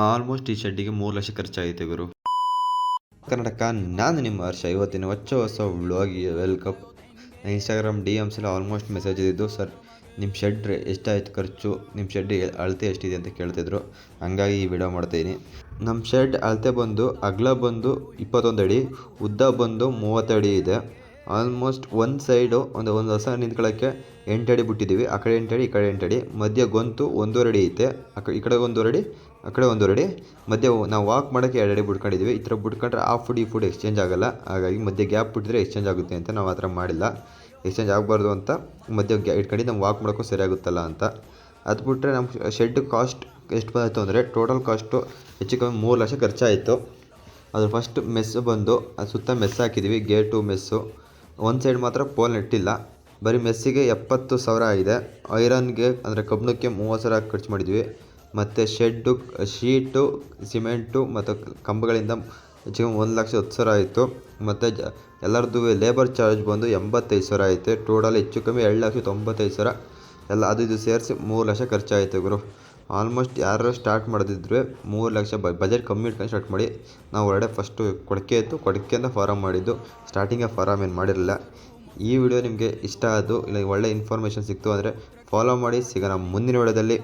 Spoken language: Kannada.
ಆಲ್ಮೋಸ್ಟ್ ಈ ಶೆಡ್ಡಿಗೆ 3 ಲಕ್ಷ ಖರ್ಚಾಯಿತು ಗುರು. ಕರ್ನಾಟಕ, ನಾನು ನಿಮ್ಮ ಹರ್ಷ. ಇವತ್ತಿನ ಹೊಸ ವ್ಲಾಗಿಗೆ ವೆಲ್ಕಮ್. ಇನ್ಸ್ಟಾಗ್ರಾಮ್ DMಸಲ್ಲಿ ಆಲ್ಮೋಸ್ಟ್ ಮೆಸೇಜ್ ಇದ್ದಿದ್ದು, ಸರ್ ನಿಮ್ಮ ಶೆಡ್ ಎಷ್ಟಾಯಿತು ಖರ್ಚು, ನಿಮ್ಮ ಶೆಡ್ ಅಳತೆ ಎಷ್ಟಿದೆ ಅಂತ ಕೇಳ್ತಿದ್ರು. ಹಂಗಾಗಿ ಈ ವಿಡಿಯೋ ಮಾಡ್ತಾಯಿದ್ದೀನಿ. ನಮ್ಮ ಶೆಡ್ ಅಳತೆ ಬಂದು ಅಗಲ ಬಂದು 21 ಅಡಿ, ಉದ್ದ ಬಂದು 30 ಅಡಿ ಇದೆ. ಆಲ್ಮೋಸ್ಟ್ ಒಂದು ಸೈಡು ಒಂದು ಹೊಸ ನಿಂತ್ಕೊಳ್ಳೋಕ್ಕೆ 8 ಅಡಿ ಬಿಟ್ಟಿದ್ದೀವಿ. ಆ ಕಡೆ 8 ಅಡಿ, ಈ ಕಡೆ 8 ಅಡಿ. ಮಧ್ಯ ಗೊಂತು 1.5 ಅಡಿ ಐತೆ. ಈ ಕಡೆ 1.5 ಅಡಿ, ಆ ಕಡೆ 1.5 ಅಡಿ. ಮಧ್ಯೆ ನಾವು ವಾಕ್ ಮಾಡೋಕ್ಕೆ 2 ಅಡಿ ಬಿಟ್ಕೊಂಡಿದ್ದೀವಿ. ಈ ಥರ ಬಿಟ್ಕೊಂಡ್ರೆ ಆ ಫುಡ್ ಈ ಫುಡ್ ಎಕ್ಸ್ಚೇಂಜ್ ಆಗೋಲ್ಲ. ಹಾಗಾಗಿ ಮಧ್ಯೆ ಗ್ಯಾಪ್ ಬಿಟ್ಟಿದ್ರೆ ಎಕ್ಸ್ಚೇಂಜ್ ಆಗುತ್ತೆ ಅಂತ ನಾವು ಆ ಥರ ಮಾಡಿಲ್ಲ. ಎಕ್ಸ್ಚೇಂಜ್ ಆಗಬಾರ್ದು ಅಂತ ಮಧ್ಯೆ ಇಟ್ಕೊಂಡು ನಾವು ವಾಕ್ ಮಾಡೋಕ್ಕೂ ಸರಿಯಾಗುತ್ತಲ್ಲ ಅಂತ. ಅದು ಬಿಟ್ಟರೆ ನಮ್ಮ ಶೆಡ್ ಕಾಸ್ಟ್ ಎಷ್ಟು ಬಂದಿತ್ತು ಅಂದರೆ, ಟೋಟಲ್ ಕಾಸ್ಟು ಹೆಚ್ಚು ಕಮ್ಮಿ 3 ಲಕ್ಷ ಖರ್ಚಾಯಿತು. ಅದು ಫಸ್ಟ್ ಮೆಸ್ಸು ಬಂದು ಅದು ಸುತ್ತ ಮೆಸ್ ಹಾಕಿದ್ದೀವಿ, ಗೇಟು ಮೆಸ್ಸು. ಒಂದು ಸೈಡ್ ಮಾತ್ರ ಪೋಲ್ ನೆಟ್ಟಿಲ್ಲ. ಬರೀ ಮೆಸ್ಸಿಗೆ 70,000 ಆಗಿದೆ. ಐರನ್ಗೆ ಅಂದರೆ ಕಬ್ಬಿಣಕ್ಕೆ 30,000 ಖರ್ಚು ಮಾಡಿದ್ವಿ. ಮತ್ತು ಶೆಡ್ಡು, ಶೀಟು, ಸಿಮೆಂಟು ಮತ್ತು ಕಂಬಗಳಿಂದ ಹೆಚ್ಚು ಕಮ್ಮಿ 1,10,000 ಆಯಿತು. ಮತ್ತು ಎಲ್ಲರದ್ದು ಲೇಬರ್ ಚಾರ್ಜ್ ಬಂದು 85,000 ಆಯಿತು. ಟೋಟಲ್ ಹೆಚ್ಚು ಕಮ್ಮಿ 2,95,000 ಎಲ್ಲ ಅದು ಇದು ಸೇರಿಸಿ 3 ಲಕ್ಷ ಖರ್ಚಾಯಿತು ಗುರು. ಆಲ್ಮೋಸ್ಟ್ ಯಾರು ಸ್ಟಾರ್ಟ್ ಮಾಡೋದಿದ್ರೆ 3 ಲಕ್ಷ ಬಜೆಟ್ ಕಮ್ಮಿ ಇಟ್ಕೊಂಡು ಸ್ಟಾರ್ಟ್ ಮಾಡಿ. ನಾವು ಹೊರಗಡೆ ಫಸ್ಟು ಕೊಡಕೆ ಇತ್ತು, ಕೊಡಕೆಯಿಂದ ಫಾರಮ್ ಮಾಡಿದ್ದು. ಸ್ಟಾರ್ಟಿಂಗೇ ಫಾರಮ್ ಏನು ಮಾಡಿರಲಿಲ್ಲ. ಈ ವಿಡಿಯೋ ನಿಮಗೆ ಇಷ್ಟ ಆಯಿತು ಇಲ್ಲ ಒಳ್ಳೆ ಇನ್ಫಾರ್ಮೇಷನ್ ಸಿಕ್ತು ಅಂದರೆ ಫಾಲೋ ಮಾಡಿ. ಸಿಗೋಣ ಮುಂದಿನ ವಿಡಿಯೋದಲ್ಲಿ.